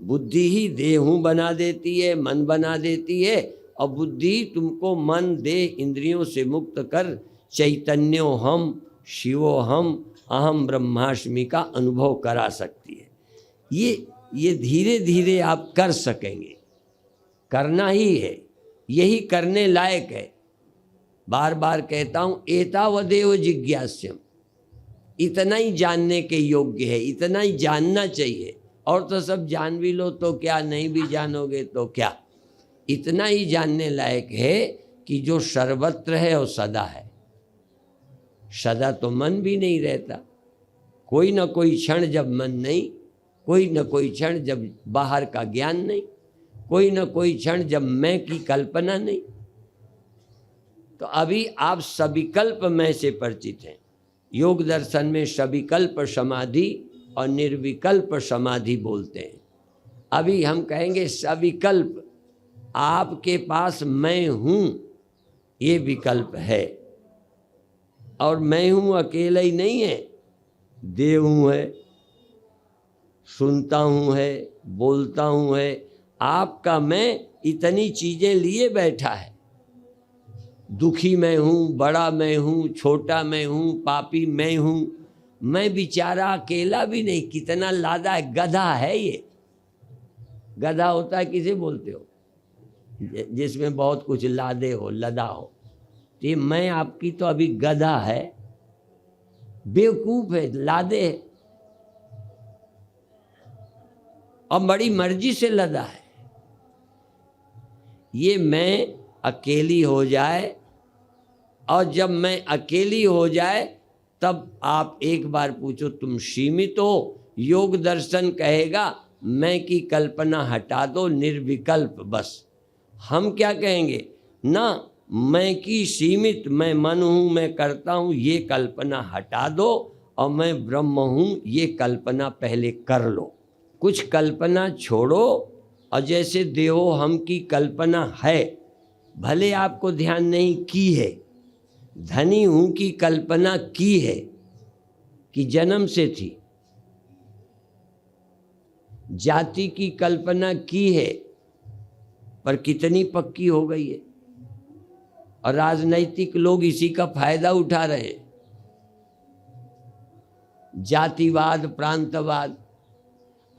बुद्धि ही देहू बना देती है, मन बना देती है, और बुद्धि तुमको मन देह इंद्रियों से मुक्त कर चैतन्यो हम शिवो हम अहम ब्रह्मास्मि का अनुभव करा सकती है। ये धीरे धीरे आप कर सकेंगे, करना ही है, यही करने लायक है। बार बार कहता हूँ एतावदेव जिज्ञास्यम, इतना ही जानने के योग्य है, इतना ही जानना चाहिए। और तो सब जान भी लो तो क्या, नहीं भी जानोगे तो क्या। इतना ही जानने लायक है कि जो सर्वत्र है वो सदा है। सदा तो मन भी नहीं रहता, कोई न कोई क्षण जब मन नहीं, कोई न कोई क्षण जब बाहर का ज्ञान नहीं, कोई न कोई क्षण जब मैं की कल्पना नहीं। तो अभी आप सविकल्प मैं से परिचित हैं। योग दर्शन में सविकल्प समाधि और निर्विकल्प समाधि बोलते हैं। अभी हम कहेंगे सविकल्प, आपके पास मैं हूँ ये विकल्प है, और मैं हूँ अकेला ही नहीं है, देव हूँ है, सुनता हूँ है, बोलता हूँ है। आपका मैं इतनी चीज़ें लिए बैठा है। दुखी मैं हूँ, बड़ा मैं हूँ, छोटा मैं हूँ, पापी मैं हूँ। मैं बेचारा अकेला भी नहीं, कितना लादा है, गधा है ये। गधा होता है किसे बोलते हो? जिसमें बहुत कुछ लादे हो, लदा हो। ये मैं आपकी तो अभी गधा है, बेवकूफ है, लादे है, और बड़ी मर्जी से लदा है। ये मैं अकेली हो जाए, और जब मैं अकेली हो जाए तब आप एक बार पूछो तुम सीमित हो। योग दर्शन कहेगा मैं की कल्पना हटा दो, निर्विकल्प बस। हम क्या कहेंगे ना, मैं की सीमित, मैं मन हूँ, मैं करता हूँ, ये कल्पना हटा दो, और मैं ब्रह्म हूँ ये कल्पना पहले कर लो। कुछ कल्पना छोड़ो, और जैसे देहो हम की कल्पना है, भले आपको ध्यान नहीं की है। धनी हूँ की कल्पना की है कि जन्म से थी, जाति की कल्पना की है, पर कितनी पक्की हो गई है। और राजनैतिक लोग इसी का फायदा उठा रहे हैं, जातिवाद, प्रांतवाद।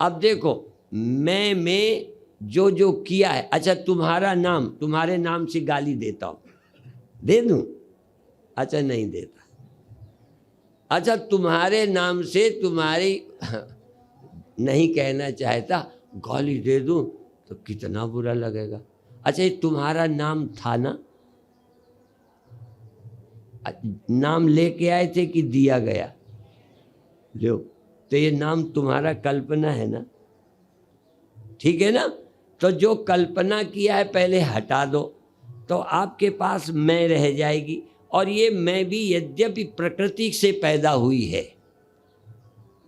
अब देखो मैं में जो जो किया है, अच्छा तुम्हारा नाम, तुम्हारे नाम से गाली देता हूं, दे दूं? अच्छा नहीं देता। अच्छा तुम्हारे नाम से तुम्हारी नहीं कहना चाहता, गाली दे दूं तो कितना बुरा लगेगा। अच्छा ये तुम्हारा नाम था ना, नाम लेके आए थे कि दिया गया? लो, तो ये नाम तुम्हारा कल्पना है ना, ठीक है ना। तो जो कल्पना किया है पहले हटा दो, तो आपके पास मैं रह जाएगी। और ये मैं भी यद्यपि प्रकृति से पैदा हुई है,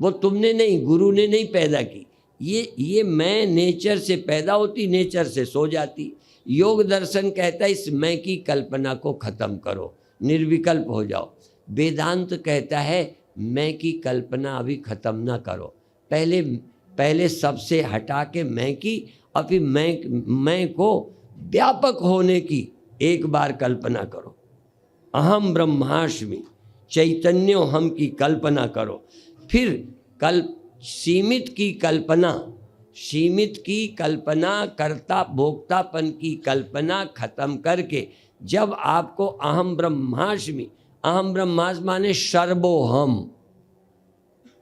वो तुमने नहीं, गुरु ने नहीं पैदा की। ये मैं नेचर से पैदा होती, नेचर से सो जाती। योग दर्शन कहता है इस मैं की कल्पना को खत्म करो, निर्विकल्प हो जाओ। वेदांत कहता है मैं की कल्पना अभी खत्म ना करो, पहले सबसे हटा के मैं की, और फिर मैं को व्यापक होने की एक बार कल्पना करो। अहम ब्रह्मास्मि चैतन्यो हम की कल्पना करो। फिर सीमित की कल्पना, कर्ता भोक्तापन की कल्पना खत्म करके जब आपको अहम ब्रह्मास्मि, अहम ब्रह्मास्मि माने सर्वोहम,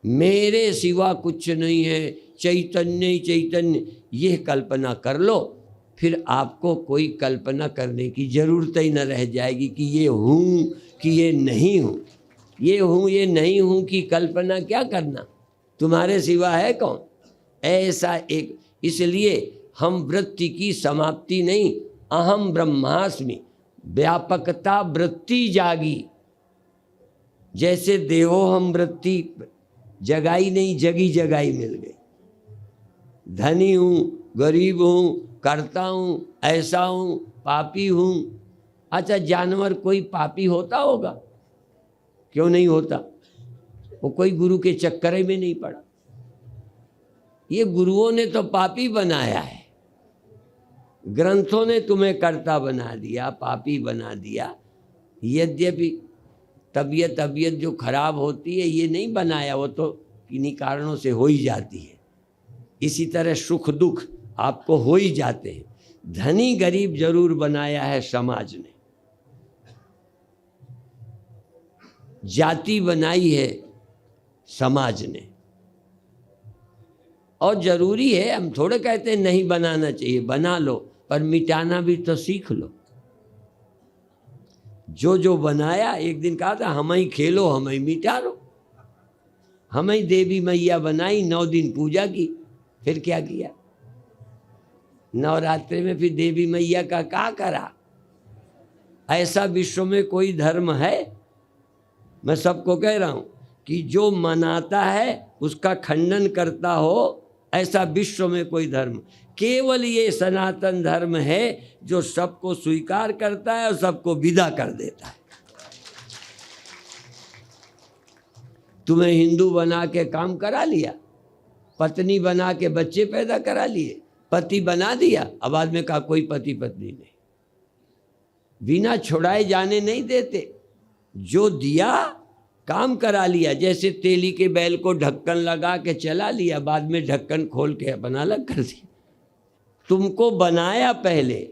मेरे सिवा कुछ नहीं है, चैतन्य ही चैतन्य, ये कल्पना कर लो। फिर आपको कोई कल्पना करने की जरूरत ही न रह जाएगी कि ये हूँ कि ये नहीं हूँ। ये हूँ ये नहीं हूँ की कल्पना क्या करना, तुम्हारे सिवा है कौन? ऐसा एक, इसलिए हम वृत्ति की समाप्ति नहीं, अहम ब्रह्मास्मि व्यापकता वृत्ति जागी। जैसे देहो हम वृत्ति जगाई नहीं, जगी जगाई मिल गई। धनी हूँ, गरीब हूँ, करता हूँ, ऐसा हूँ, पापी हूँ। अच्छा जानवर कोई पापी होता होगा? क्यों नहीं होता? वो कोई गुरु के चक्कर में नहीं पड़ा। ये गुरुओं ने तो पापी बनाया है, ग्रंथों ने तुम्हें कर्ता बना दिया, पापी बना दिया। यद्यपि तबीयत जो खराब होती है ये नहीं बनाया, वो तो किन्हीं कारणों से हो ही जाती है। इसी तरह सुख दुख आपको हो ही जाते हैं। धनी गरीब जरूर बनाया है समाज ने, जाति बनाई है समाज ने। और जरूरी है, हम थोड़े कहते हैं नहीं बनाना चाहिए, बना लो, पर मिटाना भी तो सीख लो। जो बनाया, एक दिन कहा था हम ही खेलो हम ही मिटा लो। हम ही देवी मैया बनाई, 9 दिन पूजा की, फिर क्या किया? नवरात्रि में फिर देवी मैया का क्या करा? ऐसा विश्व में कोई धर्म है? मैं सबको कह रहा हूं कि जो मनाता है उसका खंडन करता हो, ऐसा विश्व में कोई धर्म, केवल ये सनातन धर्म है जो सबको स्वीकार करता है और सबको विदा कर देता है। तुम्हें हिंदू बना के काम करा लिया, पत्नी बना के बच्चे पैदा करा लिए, पति बना दिया, अब बाद में कहा कोई पति पत्नी नहीं, बिना छुड़ाए जाने नहीं देते। जो दिया काम करा लिया, जैसे तेली के बैल को ढक्कन लगा के चला लिया, बाद में ढक्कन खोल के अपना अलग कर दिया। तुमको बनाया पहले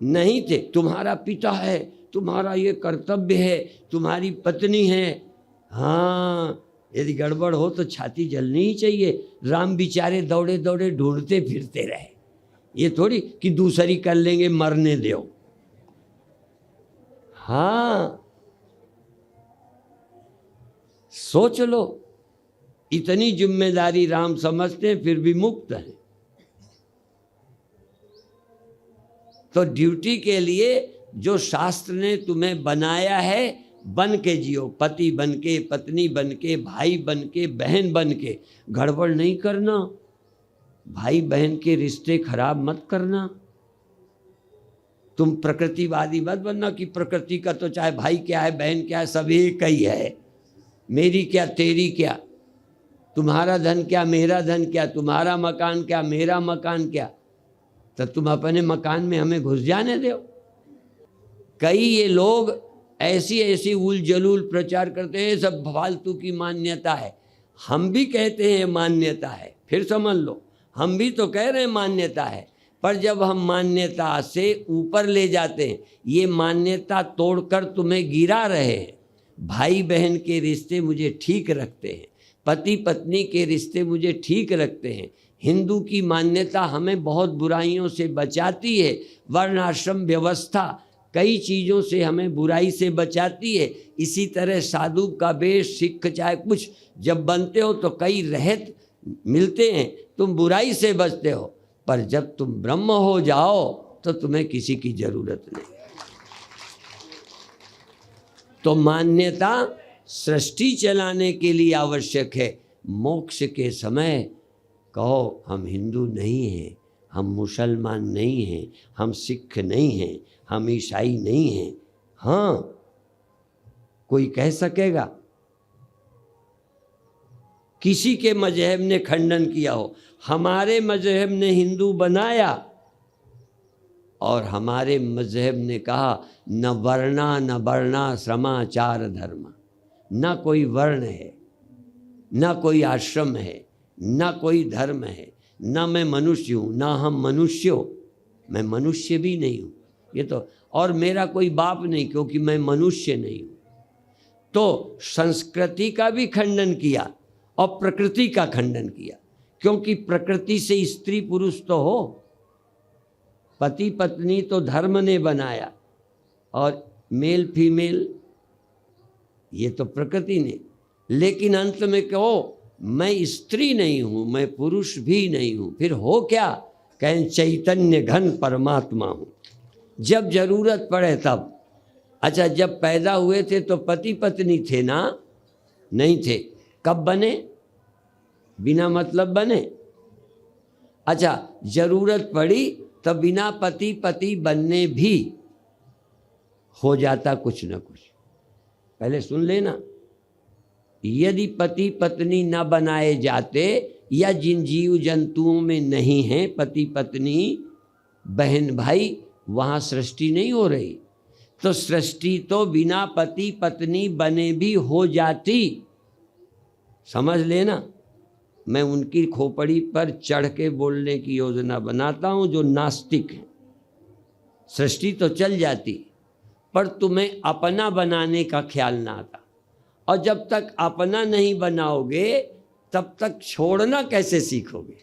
नहीं थे, तुम्हारा पिता है, तुम्हारा ये कर्तव्य है, तुम्हारी पत्नी है। हाँ, यदि गड़बड़ हो तो छाती जलनी ही चाहिए। राम बेचारे दौड़े दौड़े ढूंढते फिरते रहे, ये थोड़ी कि दूसरी कर लेंगे, मरने दो। हाँ, सोच लो, इतनी जिम्मेदारी राम समझते हैं फिर भी मुक्त हैं। तो ड्यूटी के लिए जो शास्त्र ने तुम्हें बनाया है, बन के जियो, पति बन के, पत्नी बन के, भाई बन के, बहन बन के। गड़बड़ नहीं करना, भाई बहन के रिश्ते खराब मत करना। तुम प्रकृतिवादी मत बनना कि प्रकृति का तो चाहे भाई क्या है बहन क्या है सब एक ही है, मेरी क्या तेरी क्या, तुम्हारा धन क्या मेरा धन क्या, तुम्हारा मकान क्या मेरा मकान क्या। तो तुम अपने मकान में हमें घुस जाने दो। कई ये लोग ऐसी ऐसी उल जलूल प्रचार करते हैं, सब फालतू की मान्यता है। हम भी कहते हैं मान्यता है, फिर समझ लो हम भी तो कह रहे हैं मान्यता है, पर जब हम मान्यता से ऊपर ले जाते हैं, ये मान्यता तोड़कर तुम्हें गिरा रहे हैं। भाई बहन के रिश्ते मुझे ठीक रखते हैं, पति पत्नी के रिश्ते मुझे ठीक रखते हैं। हिंदू की मान्यता हमें बहुत बुराइयों से बचाती है, वर्णाश्रम व्यवस्था कई चीज़ों से हमें बुराई से बचाती है। इसी तरह साधु का वेश, सिख चाहे कुछ जब बनते हो तो कई रहत मिलते हैं, तुम बुराई से बचते हो, पर जब तुम ब्रह्म हो जाओ तो तुम्हें किसी की जरूरत नहीं। तो मान्यता सृष्टि चलाने के लिए आवश्यक है। मोक्ष के समय कहो हम हिंदू नहीं हैं, हम मुसलमान नहीं हैं, हम सिख नहीं हैं, हम ईसाई नहीं हैं। हाँ, कोई कह सकेगा? किसी के मजहब ने खंडन किया हो? हमारे मजहब ने हिंदू बनाया और हमारे मजहब ने कहा न वर्णा न वर्णाश्रमा चार धर्म। न कोई वर्ण है, न कोई आश्रम है, न कोई धर्म है, न मैं मनुष्य हूँ, न हम मनुष्य हो। मैं मनुष्य भी नहीं हूँ ये तो, और मेरा कोई बाप नहीं क्योंकि मैं मनुष्य नहीं हूँ। तो संस्कृति का भी खंडन किया और प्रकृति का खंडन किया, क्योंकि प्रकृति से स्त्री पुरुष तो हो, पति पत्नी तो धर्म ने बनाया, और मेल फीमेल ये तो प्रकृति ने। लेकिन अंत में कहो मैं स्त्री नहीं हूँ, मैं पुरुष भी नहीं हूँ, फिर हो क्या? कहें चैतन्य घन परमात्मा हूँ। जब जरूरत पड़े तब। अच्छा, जब पैदा हुए थे तो पति पत्नी थे ना? नहीं थे। कब बने? बिना मतलब बने। अच्छा, जरूरत पड़ी तो बिना पति पति बनने भी हो जाता कुछ न कुछ। पहले सुन लेना, यदि पति पत्नी न बनाए जाते या जिन जीव जंतुओं में नहीं है पति पत्नी बहन भाई, वहाँ सृष्टि नहीं हो रही। तो सृष्टि तो बिना पति पत्नी बने भी हो जाती, समझ लेना। मैं उनकी खोपड़ी पर चढ़ के बोलने की योजना बनाता हूँ जो नास्तिक है। सृष्टि तो चल जाती, पर तुम्हें अपना बनाने का ख्याल ना आता, और जब तक अपना नहीं बनाओगे तब तक छोड़ना कैसे सीखोगे।